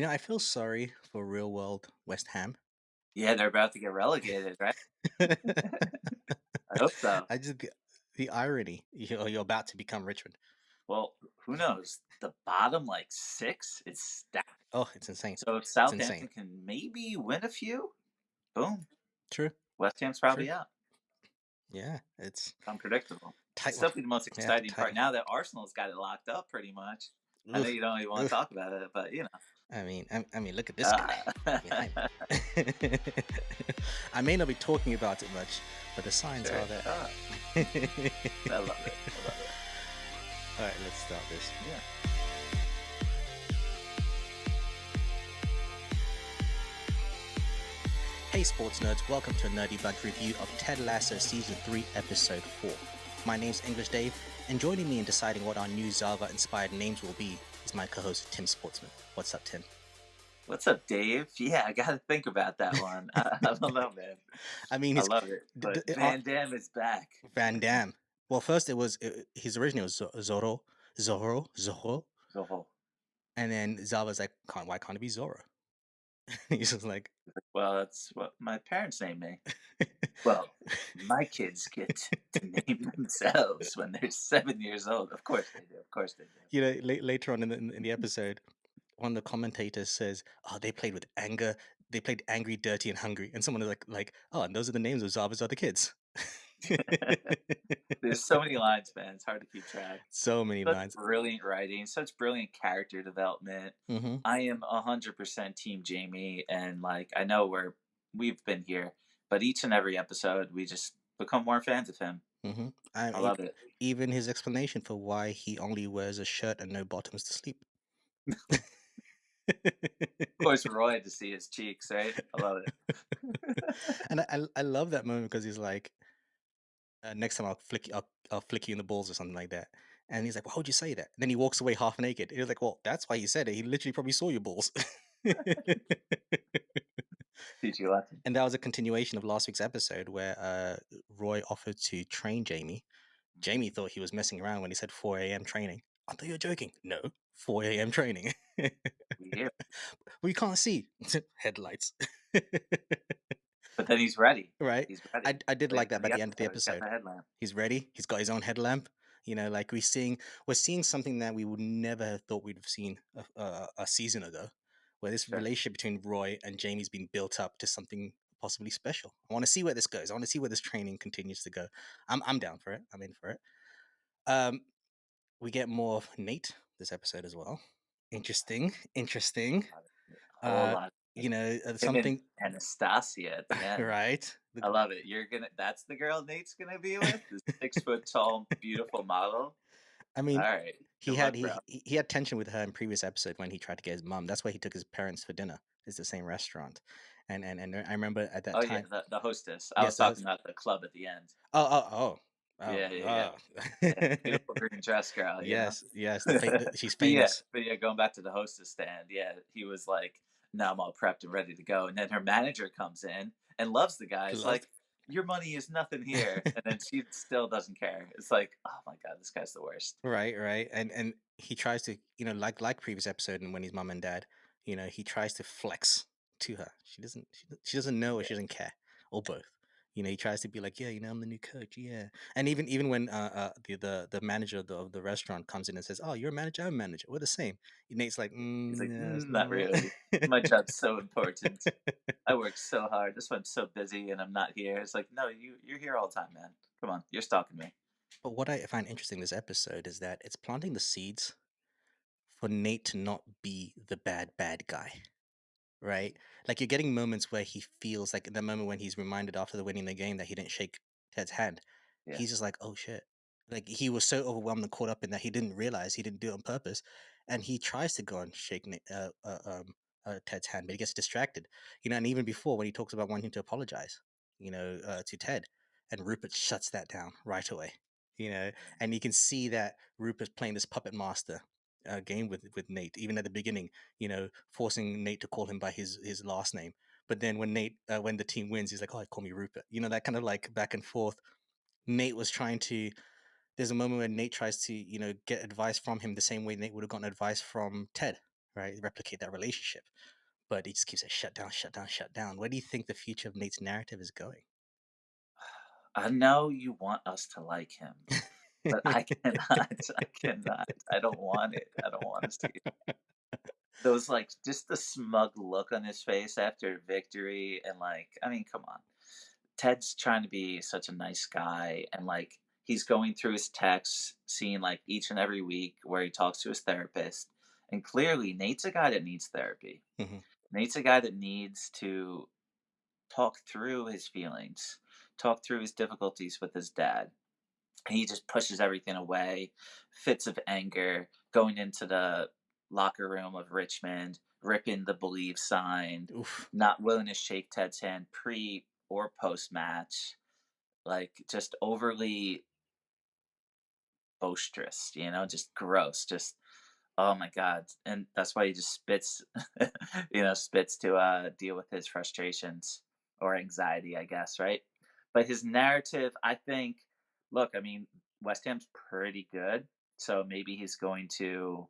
I feel sorry for real world West Ham. Yeah, they're about to get relegated, right? I hope so. I just the irony. You're about to become Richmond. Well, who knows? The bottom like six is stacked. Oh, it's insane. So if It's insane. Southampton can maybe win a few, boom, True. West Ham's True. probably out. Yeah, it's Unpredictable. tight It's one. definitely the most Yeah, exciting tight part one. now that Arsenal's got it locked up pretty much. I know Oof, you don't even want to oof. talk about it, but I mean, look at this guy uh, behind me. I may not be talking about it much, but the signs sure. are there. I love it. I love it. All right, let's start this. Yeah. Hey, sports nerds! Welcome to a nerdy bug review of Ted Lasso season 3, episode 4. My name's English Dave, and joining me in deciding what our new Zava-inspired names will be is my co-host Tim Sportsman. What's up, Tim? What's up, Dave? Yeah, I got to think about that one. I don't know, man. I mean, I love it. d- But d- uh, Van Damme is back. Van Damme. Well, first his original was Zorro, So, and then Zava's like, why can't it be Zorro? He's just like, well, that's what my parents named me. Well, my kids get to name themselves when they're 7 years old. Of course they do. Of course they do. later on in the episode, one of the commentators says, "Oh, they played with anger. They played angry, dirty, and hungry." And someone is like, "Oh, and those are the names of Zava's other kids." There's so many lines, man. It's hard to keep track. So many Such lines. brilliant writing, such brilliant character development. Mm-hmm. I am 100% Team Jamie, and like I know we've been here, but each and every episode we just become more fans of him. Mm-hmm. I love it. Even his explanation for why he only wears a shirt and no bottoms to sleep. Of course, Roy had to see his cheeks, right? I love it. And I love that moment because he's like, next time I'll flick you in the balls or something like that. And he's like, why would you say that? And then he walks away half naked. He was like, well, that's why he said it. He literally probably saw your balls. Teach you a lesson. And that was a continuation of last week's episode where Roy offered to train Jamie. Jamie thought he was messing around when he said 4 a.m. training. I thought you were joking. No, 4 a.m. training. Yeah. We can't see. Headlights. But then he's ready. Right? He's ready. I did Later like that in by the the end of the episode, he's got episode. the headlamp. He's ready. He's got his own headlamp. Like we're seeing something that we would never have thought we'd have seen a season ago, where this Sure. relationship between Roy and Jamie's been built up to something possibly special. I want to see where this goes. I want to see where this training continues to go. I'm down for it. I'm in for it. Um, we get more of Nate this episode as well. Interesting. A whole lot. Him and Something Anastasia at the end. right. I love it. That's the girl Nate's gonna be with? This 6 foot tall, beautiful model. I All mean, right. he Good had luck, bro. he had tension with her in previous episode when he tried to get his mum. That's why he took his parents for dinner. It's the same restaurant, and I remember at that Oh yeah, time. the hostess. I Yes, was the talking host. about the club at the end. Oh. Yeah, yeah, yeah. Yeah. Beautiful green dress girl, you know? Yes. She's But yeah, famous. going back to the hostess stand, yeah, he was like, "No, I'm all prepped and ready to go." And then her manager comes in and loves the guy. It's Loved. like, "Your money is nothing here," and then she still doesn't care. It's like, oh my god, this guy's the worst. Right, and he tries to, like previous episode and when his mum and dad, he tries to flex to her. She doesn't know or she doesn't care, or both. He tries to be like, yeah, I'm the new coach, yeah. And even when the manager of the restaurant comes in and says, oh, you're a manager, I'm a manager, we're the same. Nate's like, He's like, no, it's Not not. really. My job's so important. I work so hard. That's why I'm so busy and I'm not here." It's like, no, you're here all the time, man. Come on, you're stalking me. But what I find interesting this episode is that it's planting the seeds for Nate to not be the bad guy, right? Like you're getting moments where he feels like in the moment when he's reminded after the winning the game that he didn't shake Ted's hand. Yeah. He's just like, oh shit. Like he was so overwhelmed and caught up in that he didn't realize he didn't do it on purpose, and he tries to go and shake Ted's hand, but he gets distracted. And even before when he talks about wanting to apologize, to Ted, and Rupert shuts that down right away. And you can see that Rupert's playing this puppet master game with Nate, even at the beginning, forcing Nate to call him by his last name. But then when the team wins, he's like, "Oh, call me Rupert." That kind of like back and forth. Nate was trying to. There's a moment where Nate tries to, get advice from him the same way Nate would have gotten advice from Ted, right? Replicate that relationship. But he just keeps it shut down, shut down, shut down. Where do you think the future of Nate's narrative is going? I know you want us to like him, but I cannot. I cannot. I don't want it. I don't want to see it. Those like just the smug look on his face after victory, and like, I mean, come on. Ted's trying to be such a nice guy, and like he's going through his texts, seeing like each and every week where he talks to his therapist, and clearly Nate's a guy that needs therapy. Hmm. Nate's a guy that needs to talk through his feelings, talk through his difficulties with his dad. He just pushes everything away, fits of anger, going into the locker room of Richmond, ripping the believe sign, Oof. not willing to shake Ted's hand pre or post match, like just overly boisterous, just gross, just oh my god. And that's why he just spits, spits to deal with his frustrations or anxiety, I guess, right? But his narrative, I think, look, I mean, West Ham's pretty good, so maybe he's going to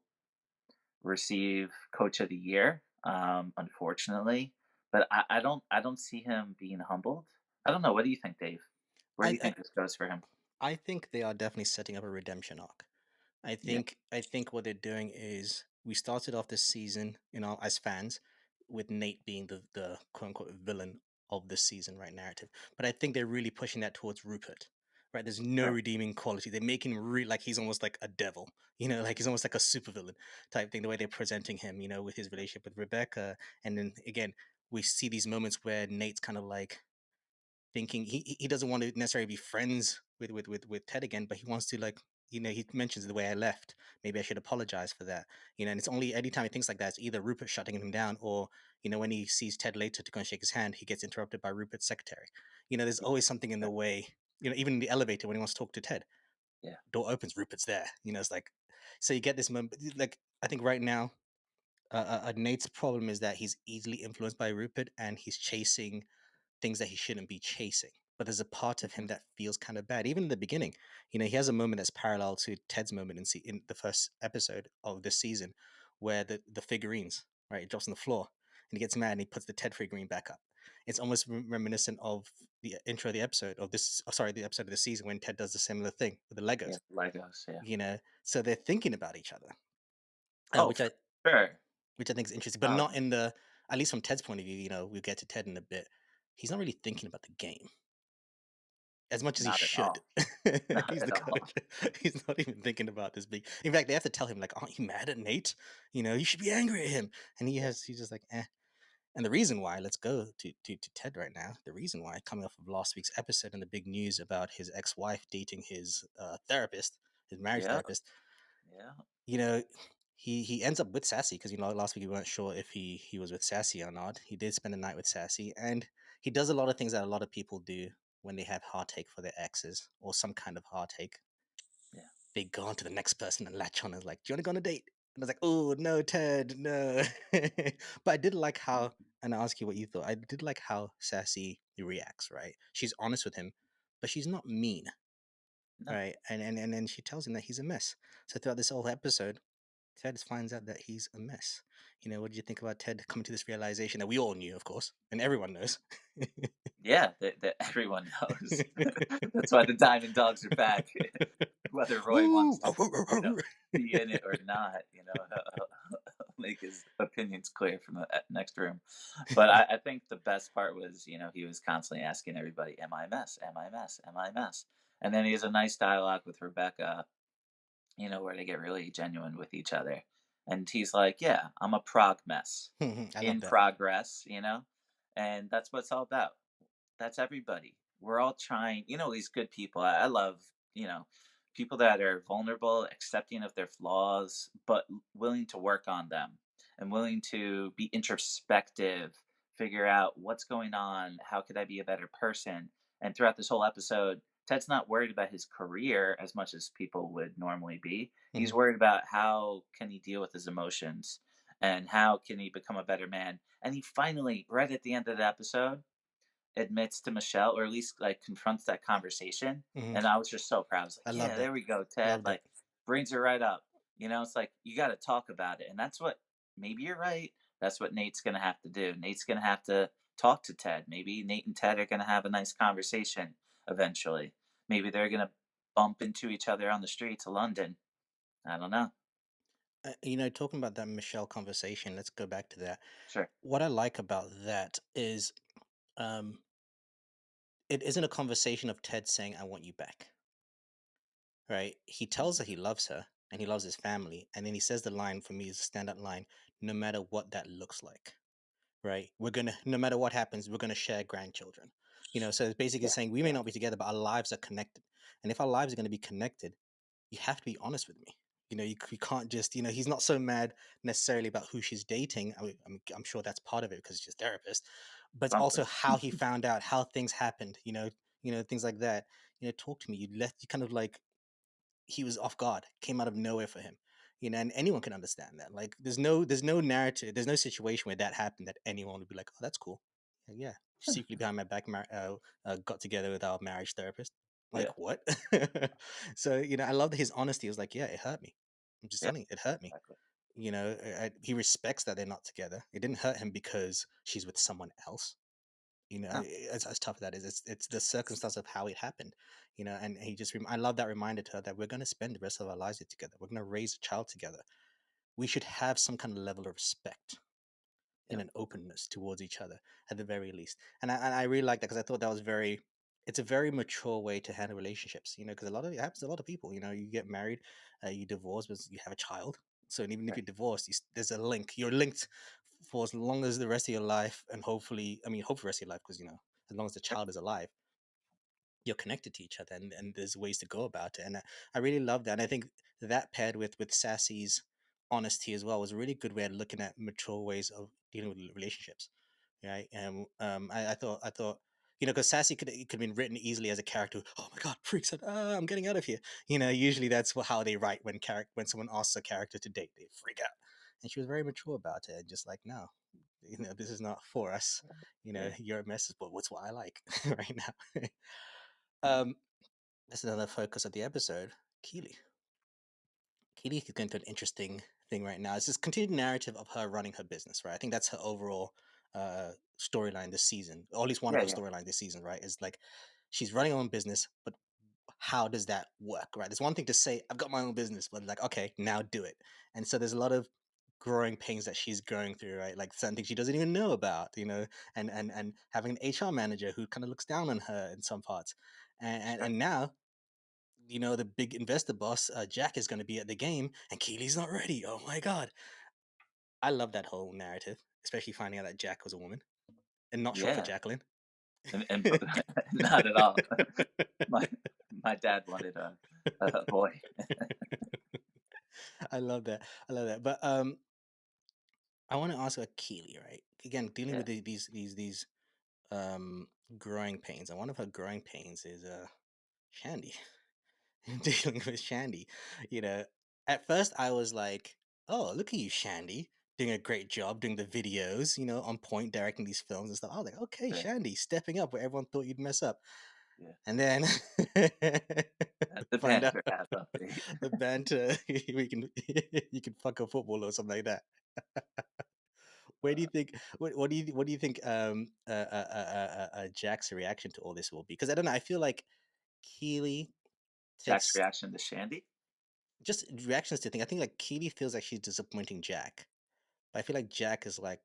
receive Coach of the Year, unfortunately. But I don't see him being humbled. I don't know. What do you think, Dave? Where do I, you I think this goes for him? I think they are definitely setting up a redemption arc. Yeah, I think what they're doing is we started off this season, as fans, with Nate being the quote unquote villain of this season, right? Narrative. But I think they're really pushing that towards Rupert. Right, there's no right. redeeming quality. They make him like he's almost like a devil, like he's almost like a supervillain type thing. The way they're presenting him, with his relationship with Rebecca, and then again we see these moments where Nate's kind of like thinking he doesn't want to necessarily be friends with Ted again, but he wants to like he mentions the way I left. Maybe I should apologize for that. And it's only anytime he thinks like that, it's either Rupert shutting him down or when he sees Ted later to go and shake his hand, he gets interrupted by Rupert's secretary. There's always something in Yeah, the way. Even in the elevator when he wants to talk to Ted, yeah. door opens, Rupert's there. It's like so you get this moment. Like I think right now, Nate's problem is that he's easily influenced by Rupert and he's chasing things that he shouldn't be chasing. But there's a part of him Mhm. that feels kind of bad. Even in the beginning, he has a moment that's parallel to Ted's moment in the first episode of this season, where the figurines, right, it drops on the floor, and he gets mad and he puts the Ted figurine back up. It's almost reminiscent of the intro of the episode of this. Oh, sorry, the episode of the season when Ted does the similar thing with the Yeah, Legos. Legos, yeah. So they're thinking about each other, uh, Oh, which for I sure. which I think is interesting, but not Um, in the at least from Ted's point of view. We'll get to Ted in a bit. He's not really thinking about the game as much as he not at should. all. Not He's the at all. coach. He's not even thinking about this big. In fact, they have to tell him like, "Aren't you mad at Nate? You should be angry at him." And Yeah, he's just like, "Eh." And the reason why, let's go to Ted right now. The reason why, coming off of last week's episode and the big news about his ex-wife dating his therapist, his marriage yeah, therapist, yeah, you know, he ends up with Sassy because last week we weren't sure if he was with Sassy or not. He did spend the night with Sassy, and he does a lot of things that a lot of people do when they have heartache for their exes or some kind of heartache. yeah. They go on to the next person and latch on and is like, "Do you want to go on a date?" And I was like, "Oh no, Ted, no." But I did like how, Mhm. and I ask you what you thought. I did like how Sassy reacts. Right, she's honest with him, but she's not mean. No. Right, and then she tells him that he's a mess. So throughout this whole episode, Ted finds out that he's a mess. What did you think about Ted coming to this realization that we all knew, of course, and everyone knows? Yeah, that everyone knows. That's why the Diamond Dogs are back. Whether Roy Woo! wants to, be in it or not, he'll make his opinions clear from the next room. But I think the best part was, he was constantly asking everybody, "Am I a mess? Am I a mess? Am I a mess?" And then he has a nice dialogue with Rebecca, where they get really genuine with each other. And he's like, "Yeah, I'm a prog mess I love in that. progress. And that's what it's all about. That's everybody. We're all trying, these good people. I love, people that are vulnerable, accepting of their flaws, but willing to work on them and willing to be introspective, figure out what's going on, how could I be a better person? And throughout this whole episode, Ted's not worried about his career as much as people would normally be. He's Mhm, worried about how can he deal with his emotions and how can he become a better man. And he finally, right at the end of the episode, admits to Michelle, or at least like confronts that conversation. mhm. And I was just so proud. I was I like, yeah, loved it. there we go, Ted. Loved it. Like, brings it right up. It's like you got to talk about it. And that's what maybe you're right. That's what Nate's gonna have to do. Nate's gonna have to talk to Ted. Maybe Nate and Ted are gonna have a nice conversation eventually. Maybe they're gonna bump into each other on the streets of London. I don't know. Talking about that Michelle conversation, let's go back to that. Sure. What I like about that is um, it isn't a conversation of Ted saying, I want you back, right? He tells her he loves her and he loves his family. And then he says the line for me is a standout line, no matter what that looks like, right? No matter what happens, we're going to share grandchildren. So it's basically Yeah. saying we may not be together, but our lives are connected. And if our lives are going to be connected, you have to be honest with me. You can't just, he's not so mad necessarily about who she's dating. I mean, I'm sure that's part of it because she's a therapist, but it's also Something. how he found out, how things happened, things like that. Talk to me. You kind of like, he was off guard, came out of nowhere for him. And anyone can understand that. Like, there's no narrative, there's no situation where that happened that anyone would be like, oh, that's cool. Yeah, secretly behind my back, got together with our marriage therapist. Yeah. Like, what? So, I love that his honesty. Was like, yeah, it hurt me. I'm just Yeah. telling you, it hurt me. Exactly. He respects that they're not together. It didn't hurt him because she's with someone else. No. As tough as that is, it's the circumstance of how it happened. And I love that reminder to her that we're going to spend the rest of our lives together. We're going to raise a child together. We should have some kind of level of respect Yeah. an openness towards each other at the very least. And I really like that because I thought that was very. It's a very mature way to handle relationships. Because a lot of it happens to a lot of people. You get married, you divorce, but you have a child. So even if Right. you're divorced, there's a link. You're linked for as long as the rest of your life, and hopefully, hope for the rest of your life, because as long as the Yep. child is alive, you're connected to each other, and there's ways to go about it. And I really love that. And I think that paired with Sassy's honesty as well was a really good way of looking at mature ways of dealing with relationships, right? And I thought because Sassy could have been written easily as a character. Oh my god, freaks out! I'm getting out of here. Usually that's how they write when someone asks a character to date, they freak out. And she was very mature about it, and just like, no, this is not for us. Yeah. You're a mess, but what's what I like right now. um that's another focus of the episode. Keely. Keely is going through an interesting thing right now. It's this continued narrative of her running her business, right? I think that's her overall storyline this season, or at least one of Yeah. her Yeah. storylines this season, right? Is like she's running her own business, but how does that work, right? There's one thing to say, I've got my own business, but like, okay, now do it. And so there's a lot of growing pains that she's going through, right? Like certain things she doesn't even know about, and having an HR manager who kind of looks down on her in some parts. Sure. And now the big investor boss, Jack, is going to be at the game, and Keely's not ready. Oh my god, I love that whole narrative, especially finding out that Jack was a woman and not short for Yeah. Jacqueline. And not at all. My my dad wanted a boy. I love that. I love that. But I want to ask about Keely, right? Again, dealing Yeah. with these um growing pains, and one of her growing pains is Shandy. Dealing with Shandy. You know, at first I was like, "Oh, look at you, Shandy, doing a great job doing the videos. On point, directing these films and stuff." I was like, "Okay, Right. Shandy, stepping up where everyone thought you'd mess up." Yeah. And then The find out banter app update. the banter, we can you can fuck a football or something like that. Where do you think? What do you think? Jack's reaction to all this will be? Because I don't know. I feel like Keely Jack's takes reaction to Shandy? just reactions to things. I think like Keely feels like she's disappointing Jack, but I feel like Jack is like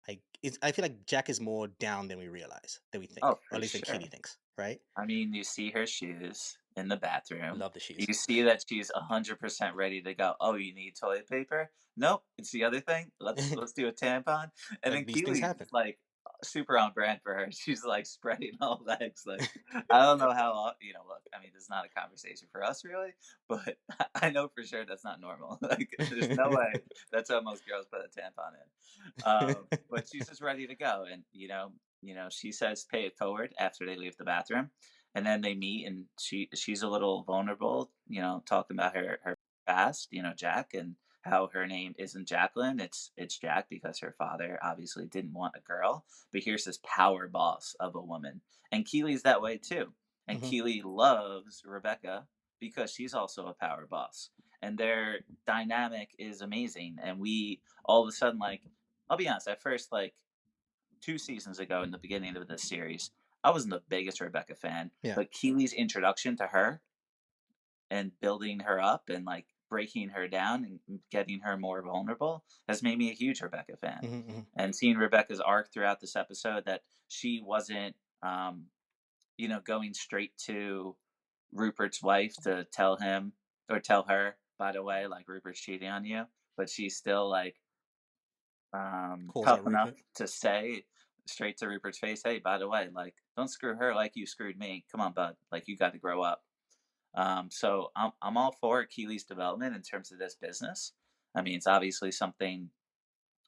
I feel like Jack is more down than we realize, than we Oh, think, or at for least than Keely sure. thinks. Right? I mean, you see her shoes in the bathroom. Love the shoes. You see that she's 100% ready to go. Oh, you need toilet paper? Nope, it's the other thing. Let's do a tampon. And then Like these things Keely's happen. just like super on brand for her. She's like spreading all legs. Like I don't know how look, I mean, this is not a conversation for us really, but I know for sure that's not normal. Like there's no way that's how most girls put a tampon in. But she's just ready to go. And she says pay it forward after they leave the bathroom, and then they meet, and she's a little vulnerable, talking about her past, Jack, and how her name isn't Jacqueline, it's Jack because her father obviously didn't want a girl, but here's this power boss of a woman, and Keely's that way too, and Hmm. Keely loves Rebecca, because she's also a power boss, and their dynamic is amazing. And we all of a sudden, like, I'll be honest, at first, like 2 seasons ago in the beginning of this series, I wasn't the biggest Rebecca fan, Yeah. but Keely's introduction to her and building her up and like breaking her down and getting her more vulnerable has made me a huge Rebecca fan. Hmm. Hmm. And seeing Rebecca's arc throughout this episode, that she wasn't, going straight to Rupert's wife to tell him or tell her, by the way, like Rupert's cheating on you, but she's still like Calls out tough enough Rupert. to say straight to Rupert's face, "Hey, by the way, like, don't screw her like you screwed me. Come on, bud. Like, you got to grow up." So I'm all for Keely's development in terms of this business. I mean, it's obviously something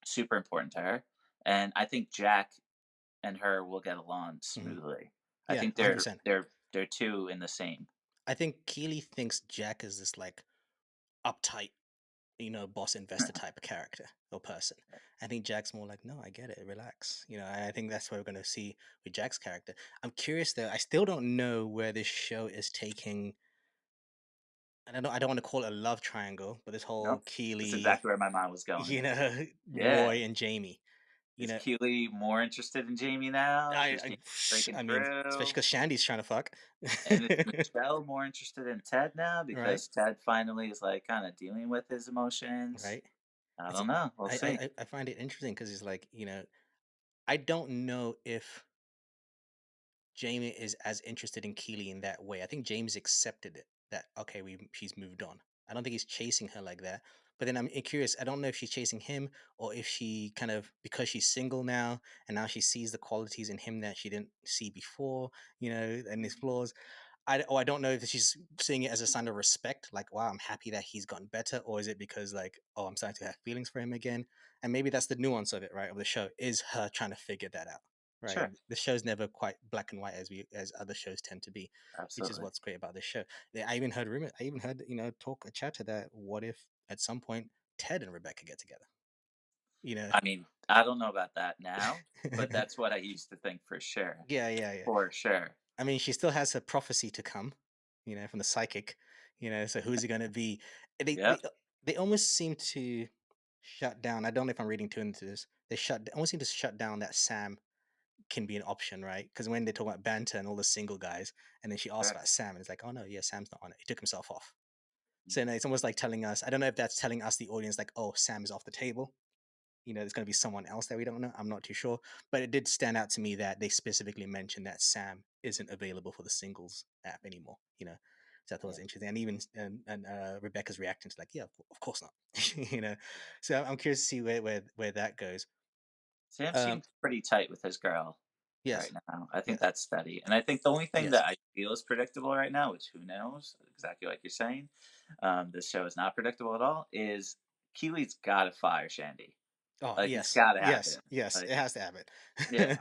super important to her, and I think Jack and her will get along Hmm. smoothly. I Yeah, think 100%. they're two in the same. I think Keely thinks Jack is this like uptight, boss investor type of character or person. I think Jack's more like, no, I get it, relax. I think that's what we're going to see with Jack's character. I'm curious though. I still don't know where this show is taking. And I don't want to call it a love triangle, but this whole Nope, that's Keely, exactly where my mind was going. Yeah, Roy and Jamie. You is know, Keely more interested in Jamie now? I, Is I, Jamie breaking I mean, especially through? because Shandy's trying to fuck, And is Michelle more interested in Ted now right? because Ted finally is like kind of dealing with his emotions? Right. I It's don't know. We'll I see. I find it interesting because it's like I don't know if Jamie is as interested in Keely in that way. I think James accepted it that okay, she's moved on. I don't think he's chasing her like that. But then I'm curious. I don't know if she's chasing him or if she kind of because she's single now and now she sees the qualities in him that she didn't see before, and his flaws. I don't know if she's seeing it as a sign of respect, like wow, I'm happy that he's gotten better, or is it because like oh, I'm starting to have feelings for him again, and maybe that's the nuance of it, right? Of the show is her trying to figure that out, right? Sure. The show's never quite black and white as other shows tend to be, which is Absolutely. what's great about this show. I even heard rumor, I even heard talk a chatter that what if at some point Ted and Rebecca get together, you know? I mean, I don't know about that now, but that's what I used to think for sure. Yeah, yeah, yeah. For sure. I mean, she still has her prophecy to come, from the psychic, So who's it going to be? They, they Yep. they almost seem to shut down. I don't know if I'm reading too into this. They almost seem to shut down that Sam can be an option, right? Because when they talk about banter and all the single guys, and then she asks Sure. about Sam, and it's like, oh no, yeah, Sam's not on it. He took himself off. So Mhm. no, it's almost like telling us. I don't know if that's telling us the audience like, oh, Sam is off the table. There's going to be someone else that we don't know. I'm not too sure, but it did stand out to me that they specifically mentioned that Sam isn't available for the singles app anymore. So I thought it Yeah. was interesting, and even Rebecca's reaction to like, yeah, of course not. you know, so I'm curious to see where that goes. Sam Um, seems pretty tight with his girl right yes, now. I think yes, that's steady. And I think the only thing yes. that I feel is predictable right now, which who knows, exactly like you're saying, this show is not predictable at all, is Keely's got to fire Shandy. Oh, Like, it's yes, got to happen. yes, yes. It Like, has to happen. yeah,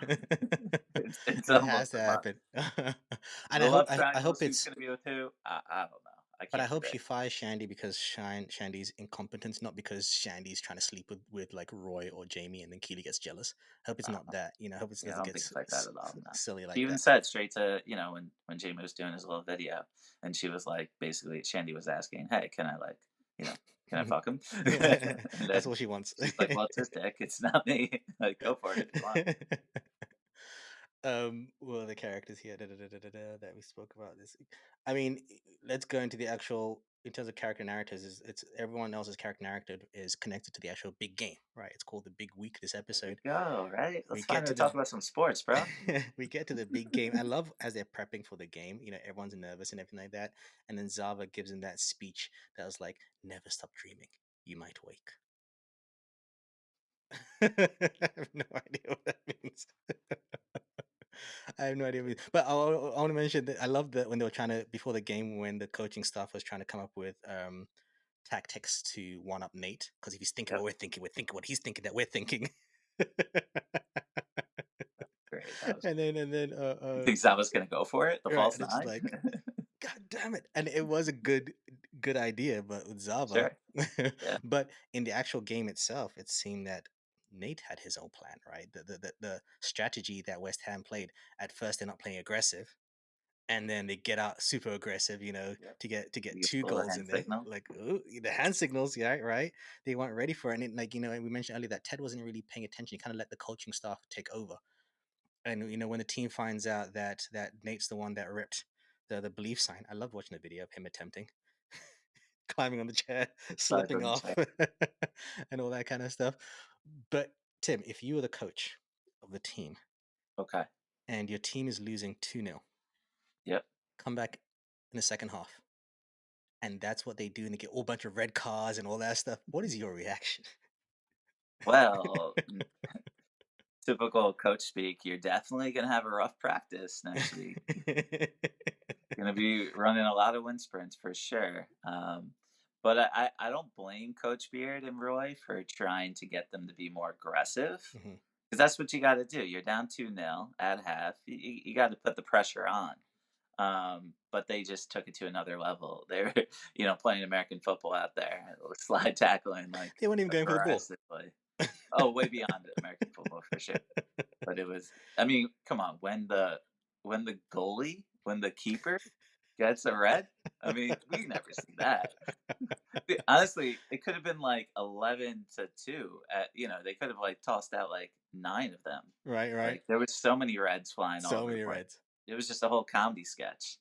it's It has almost to a must. happen. And The I hope love I triangles, hope who's it's going to be with who? I don't know. I But I can't hope she predict. fires Shandy because Shandy's incompetence, not because Shandy's trying to sleep with like Roy or Jamie, and then Keely gets jealous. I hope it's not that. I hope it Yeah, I doesn't don't get think it's like that at all. No. silly She like even that. said straight to, when Jamie was doing his little video, and she was like, basically, Shandy was asking, "Hey, can I like, you know, can I fuck him?" And That's then all she wants. she's like, "Well, it's his dick. It's not me. Like, go for it if you want." Well, the characters here that we spoke about this. I mean, let's go into the actual in terms of character narratives. It's everyone else's character narrative is connected to the actual big game, right? It's called the big week. This There we episode, go. Right? we Let's get finally to talk the about some sports, bro. we get to the big game. I love as they're prepping for the game. Everyone's nervous and everything like that. And then Zava gives him that speech that was like, "Never stop dreaming. You might wake." I have no idea what that means. I have no idea. But I want to mention that I love that when they were trying to before the game when the coaching staff was trying to come up with tactics to one up Nate because if he's thinking what Yep. we're thinking what he's thinking that we're thinking. Great. That was. And then You think Zava's gonna go for it? The right, false and it's just nine? like God damn it! And it was a good idea, but with Zava, Sure. Yeah. but in the actual game itself, it seemed that Nate had his own plan, right? The strategy that West Ham played at first, they're not playing aggressive, and then they get out super aggressive, Yep. to get You two pull the goals in hand there. signal. Like, ooh, the hand signals, yeah, right. They weren't ready for it, and like we mentioned earlier that Ted wasn't really paying attention. He kind of let the coaching staff take over. And when the team finds out that Nate's the one that ripped the belief sign, I love watching the video of him attempting climbing on the chair, Slide slipping from the off, chair. and all that kind of stuff. But Tim, if you were the coach of the team Okay. and your team is losing 2-0, Yep. come back in the second half, and that's what they do, and they get all bunch of red cards and all that stuff, what is your reaction? Well, typical coach speak, you're definitely gonna have a rough practice next week. Gonna be running a lot of wind sprints for sure. But I don't blame Coach Beard and Roy for trying to get them to be more aggressive Hmm. because that's what you got to do. You're down 2-0 at half. You got to put the pressure on. But they just took it to another level. They were, playing American football out there, slide tackling like They weren't even going for the ball. aggressively. Oh, way beyond American football for sure. But it was, I mean, come on, when the keeper gets a red, I mean, we never see that. Honestly, it could have been like 11-2. They could have like tossed out like 9 of them. Right, right. Like there was so many reds flying all So over the many place. reds. It was just a whole comedy sketch.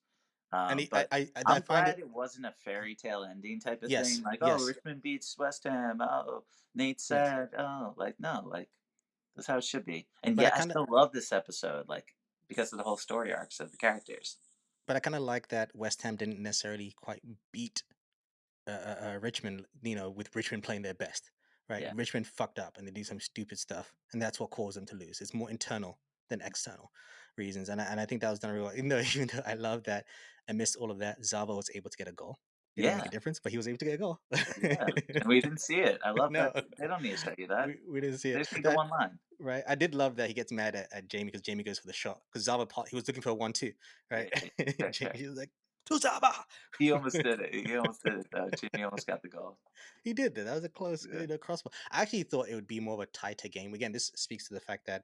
And he, But I I'm find glad it. it wasn't a fairy tale ending type of thing. Yes, Like, oh, yes, Richmond beats West Ham. Oh, Nate yes. said, oh, like no, like that's how it should be. And But I yeah, I kind of, still love this episode, like because of the whole story arcs of the characters. like that West Ham didn't necessarily quite beat Richmond, with Richmond playing their best, right? Yeah, Richmond fucked up and they do some stupid stuff, and that's what caused them to lose. It's more internal than external reasons, and I think that was done really well. Even though I love that amidst all of that, Zava was able to get a goal. It didn't make a yeah, difference, but he was able to get a goal. yeah. And we didn't see it. I love No, that. They don't need to show you that. we didn't see They it. just need the That one line. right. I did love that he gets mad at Jamie because Jamie goes for the shot because he was looking for a 1-2, right? Yeah, sure, sure. Jamie was like, to Zava. He almost did it. He almost did it though. Jimmy almost got the goal. He did that. That was a close, Yeah, crossbar. I actually thought it would be more of a tighter game. Again, this speaks to the fact that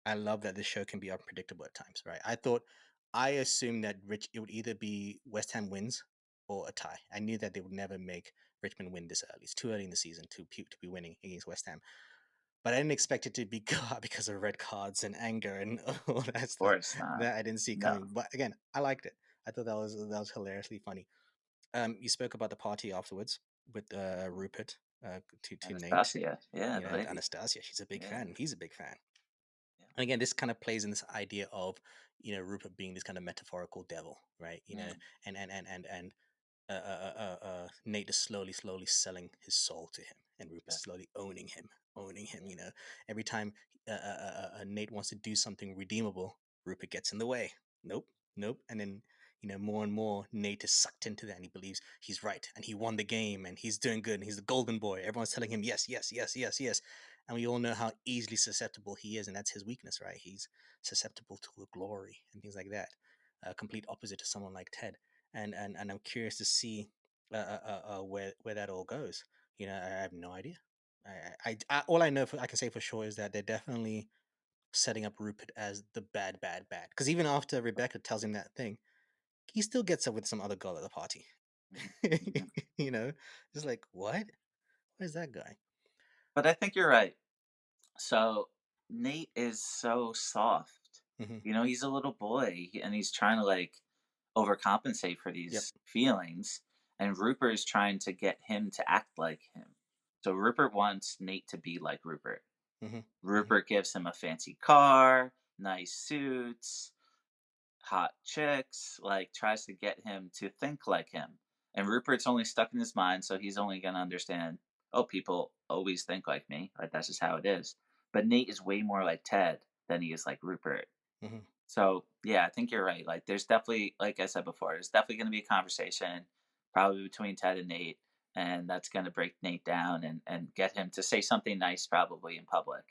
I love that this show can be unpredictable at times, right? I assumed that it would either be West Ham wins or a tie. I knew that they would never make Richmond win this early. It's too early in the season to be winning against West Ham. But I didn't expect it to be because of red cards and anger and all that of stuff course not. that I didn't see No, coming. But again, I liked it. I thought that was hilariously funny. You spoke about the party afterwards with Rupert to Nate, Anastasia. Yeah, the and lady. Anastasia. She's a big Yeah, fan. He's a big fan. yeah. And again, this kind of plays in this idea of Rupert being this kind of metaphorical devil, right? Mm, And Nate is slowly selling his soul to him, and Rupert's yeah, slowly owning him. yeah. Every time Nate wants to do something redeemable, Rupert gets in the way. Nope, nope. And then more and more, Nate is sucked into that, and he believes he's right, and he won the game, and he's doing good, and he's the golden boy. Everyone's telling him yes, yes, yes, yes, yes, and we all know how easily susceptible he is, and that's his weakness, right? He's susceptible to the glory and things like that. Complete opposite to someone like Ted, and I'm curious to see where that all goes. I have no idea. All I can say for sure is that they're definitely setting up Rupert as the bad, bad, bad. Because even after Rebecca tells him that thing, he still gets up with some other girl at the party. Mhm, mhm. you know, just like what? Where's that guy? But I think you're right. So Nate is so soft. Hmm. He's a little boy and he's trying to like overcompensate for Yep. these feelings. And Rupert is trying to get him to act like him. So Rupert wants Nate to be like Rupert. Hmm. Hmm. Rupert gives him a fancy car, nice suits, hot chicks, like tries to get him to think like him. And Rupert's only stuck in his mind, so he's only gonna understand, oh, people always think like me. Like that's just how it is. But Nate is way more like Ted than he is like Rupert. Hmm. So yeah, I think you're right. Like there's definitely, like I said before, there's definitely gonna be a conversation, probably between Ted and Nate, and that's gonna break Nate down and get him to say something nice probably in public.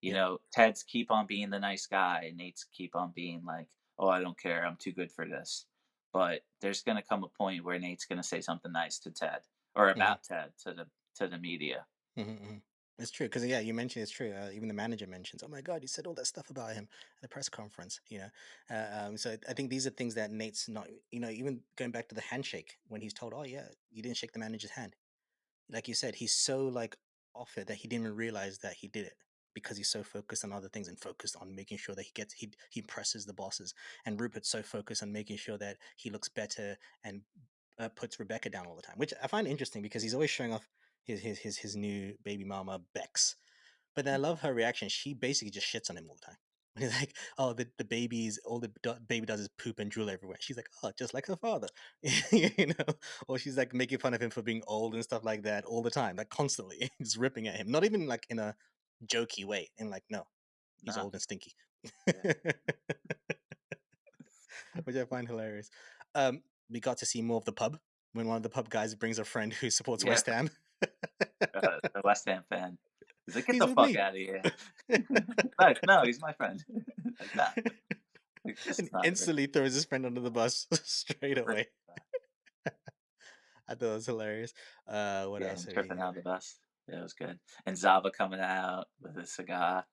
Yep. Ted's keep on being the nice guy, and Nate's keep on being like, oh, I don't care, I'm too good for this. But there's gonna come a point where Nate's gonna say something nice to Ted or Hmm. about Ted to the media. Hmm. It's true because yeah, you mentioned it's true. Even the manager mentions, "Oh my God, you said all that stuff about him at a press conference." So I think these are things that Nate's not. Even going back to the handshake when he's told, "Oh yeah, you didn't shake the manager's hand." Like you said, he's so like off it that he didn't even realize that he did it because he's so focused on other things and focused on making sure that he impresses the bosses. And Rupert's so focused on making sure that he looks better and puts Rebecca down all the time, which I find interesting because he's always showing off his new baby mama Bex. But then I love her reaction. She basically just shits on him all the time. He's like, "Oh, the baby's all the baby does is poop and drool everywhere." She's like, "Oh, just like her father," you know. Or she's like making fun of him for being old and stuff like that all the time, like constantly, just ripping at him. Not even like in a jokey way, and like, no, he's No, old and stinky, yeah, which I find hilarious. We got to see more of the pub when one of the pub guys brings a friend who supports yeah. West Ham. The West Ham fan. He's like, "Get He's the with fuck me. out of here!" No, no, he's my friend. Like that. Like this And is not even. instantly throws his friend under the bus straight away. I thought it was hilarious. What Yeah, else him do we tripping have? out the bus. Yeah, it was good. And Zava coming out with a cigar.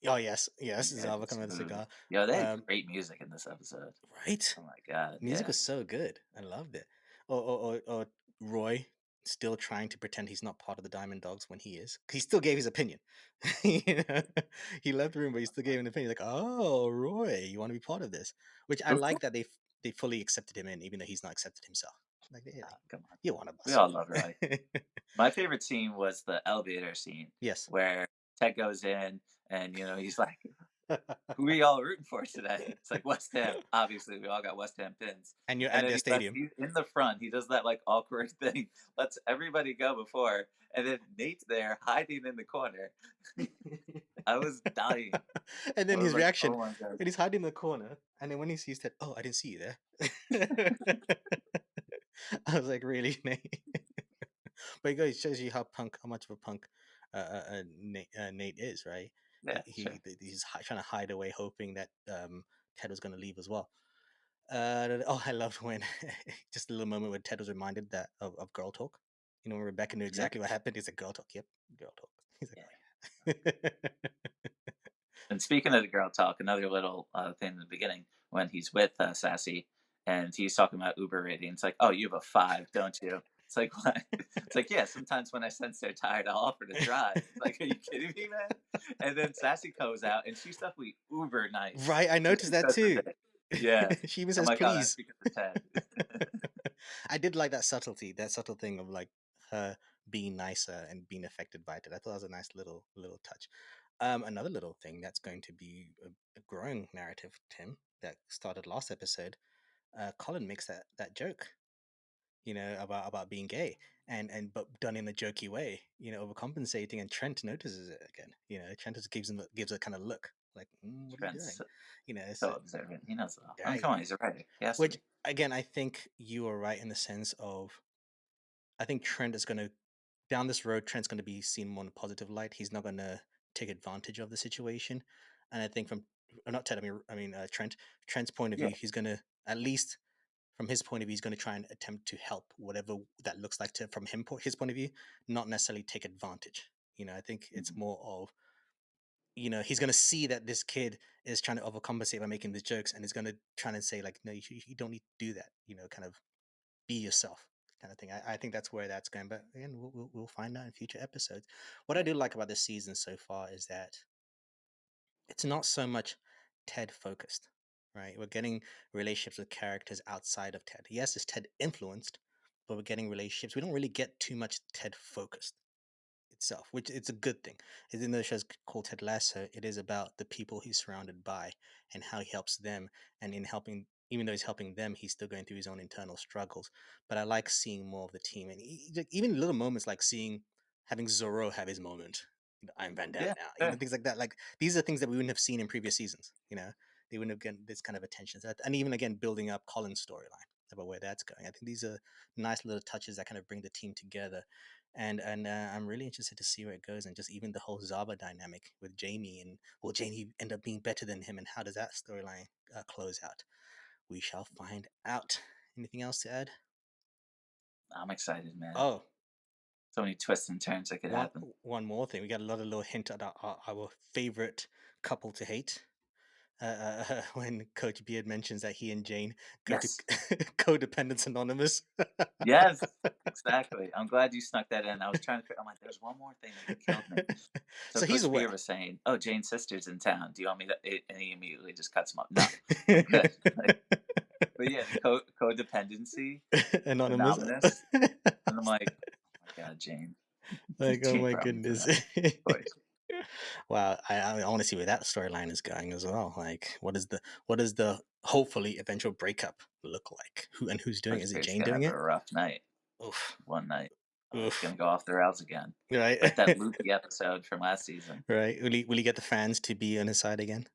Oh yes, yes, Yeah, Zava just coming with a smooth. cigar. Yo, they had Um, great music in this episode. right? Oh my god, Music yeah. was so good. I loved it. Or Roy still trying to pretend he's not part of the Diamond Dogs when he is. He still gave his opinion. you know? He left the room, but he still gave an opinion. Like, oh, Roy, you want to be part of this? Which I like that they fully accepted him in, even though he's not accepted himself. Like, yeah, Oh, come on. you're one of We us. all love Roy. My favorite scene was the elevator scene Yes. where Ted goes in and he's like, "Who are y'all rooting for today?" It's like West Ham. Obviously, we all got West Ham pins. And you're And at then their stadium. he's in the front. He does that like awkward thing, lets everybody go before, and then Nate's there hiding in the corner. I was dying. And I then was his like, reaction, "Oh my god!" when he's hiding in the corner, and then when he sees that, oh, I didn't see you there. I was like, really, Nate? But it shows you how much of a punk Nate is, right? Yeah, sure. He's trying to hide away, hoping that Ted was going to leave as well. Oh, I loved when just a little moment when Ted was reminded that of girl talk. When Rebecca knew Yeah, exactly what happened. He's like, girl talk. Yep, girl talk. He's like, yeah. oh yeah. And speaking of the girl talk, another little thing in the beginning when he's with Sassy and he's talking about Uber rating. It's like, "Oh, you have a 5, don't you?" It's like, "What?" It's like, "Yeah, sometimes when I sense they're tired, I'll offer to drive." It's like, "Are you kidding me, man?" And then Sassy goes out and she's definitely uber nice Right, I just noticed that because of too. it. Yeah. She even I'm says like, "Oh, that's please. because of Ted." I did like that subtlety, that subtle thing of like her being nicer and being affected by it. I thought that was a nice little touch. Another little thing that's going to be a growing narrative, Tim, that started last episode. Colin makes that joke, about being gay, and but done in a jokey way, overcompensating, and Trent notices it again. Trent just gives a kind of look like, what are you Trent's doing? so So observant. He knows it all. I mean, right. come on, he's a writer. He has to Which be. again, I think you are right in the sense of I think Trent is going to down this road. Trent's going to be seen more in a positive light. He's not going to take advantage of the situation, and I think from not Ted, Trent. Trent's point of Yeah. view, he's going to at least from his point of view, he's going to try and attempt to help whatever that looks like to from his point of view, not necessarily take advantage. I think it's Mhm. more of he's going to see that this kid is trying to overcompensate by making these jokes, and he's going to try and say like, no, you don't need to do that. Kind of be yourself, kind of thing. I think that's where that's going, but again, we'll find out in future episodes. What I Yeah. do like about this season so far is that it's not so much Ted focused, right? We're getting relationships with characters outside of Ted. Yes, it's Ted influenced, but we're getting relationships. We don't really get too much Ted focused itself, which it's a good thing. Even though the show's called Ted Lasso, it is about the people he's surrounded by and how he helps them. And in helping, even though he's helping them, he's still going through his own internal struggles. But I like seeing more of the team, and like, even little moments like having Zorro have his moment. I'm Van Damme Yeah. now. Sure. Things like that. Like these are things that we wouldn't have seen in previous seasons. They wouldn't have gotten this kind of attention. And even again, building up Colin's storyline about where that's going. I think these are nice little touches that kind of bring the team together, and I'm really interested to see where it goes, and just even the whole Zaba dynamic with Jamie, and will Jamie end up being better than him, and how does that storyline close out? We shall find out. Anything else to add? I'm excited, man. Oh, So many twists and turns that could One happen. one more thing, we got a lot of little hint at our favorite couple to hate. When Coach Beard mentions that he and Jane go to Yes. Codependence Anonymous. Yes, exactly. I'm glad you snuck that in. I was trying to I'm like, there's one more thing that would have killed me. So So he's Coach Beer aware. was saying, "Oh, Jane's sister's in town. Do you want me to?" And he immediately just cuts him off. No, I'm good. Like, but yeah, the codependency, Anonymous. anonymous, and I'm like, oh my god, Jane, Like, oh Jane my brought me to goodness. that place. Wow, I want to see where that storyline is going as well. Like, what is the hopefully eventual breakup look like? Who's doing it? Coach Is it Beer's Jane gonna doing have a it? rough night. Oof, One night, it's oof. gonna go off the rails again, Right, like that loopy episode from last season. right. Will he get the fans to be on his side again?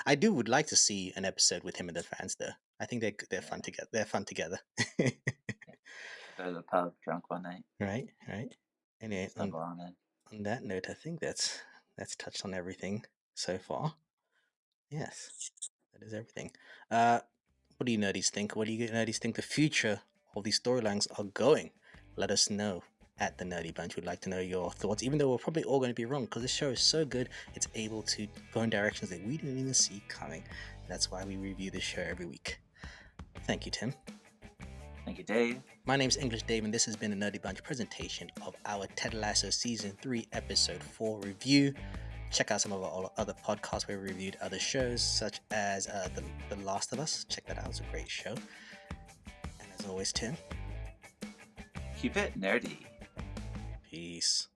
I do would like to see an episode with him and the fans though. I think they're fun Yeah, together. They're fun together. yeah. Go to the pub drunk one night, Right, right. Anyway, stumble on in. on that note, I think that's touched on everything so far. Yes, that is everything. Uh, what do you nerdies think? What do you nerdies think the future of these storylines are going? Let us know at the Nerdy Bunch. We'd like to know your thoughts, even though we're probably all going to be wrong because this show is so good. It's able to go in directions that we didn't even see coming. That's why we review this show every week. Thank you, Tim. Thank you, Dave. My name's English Dave, and this has been a Nerdy Bunch presentation of our Ted Lasso Season 3, Episode 4 review. Check out some of our other podcasts where we reviewed other shows, such as the Last of Us. Check that out, it's a great show. And as always, Tim, Keep it nerdy. peace.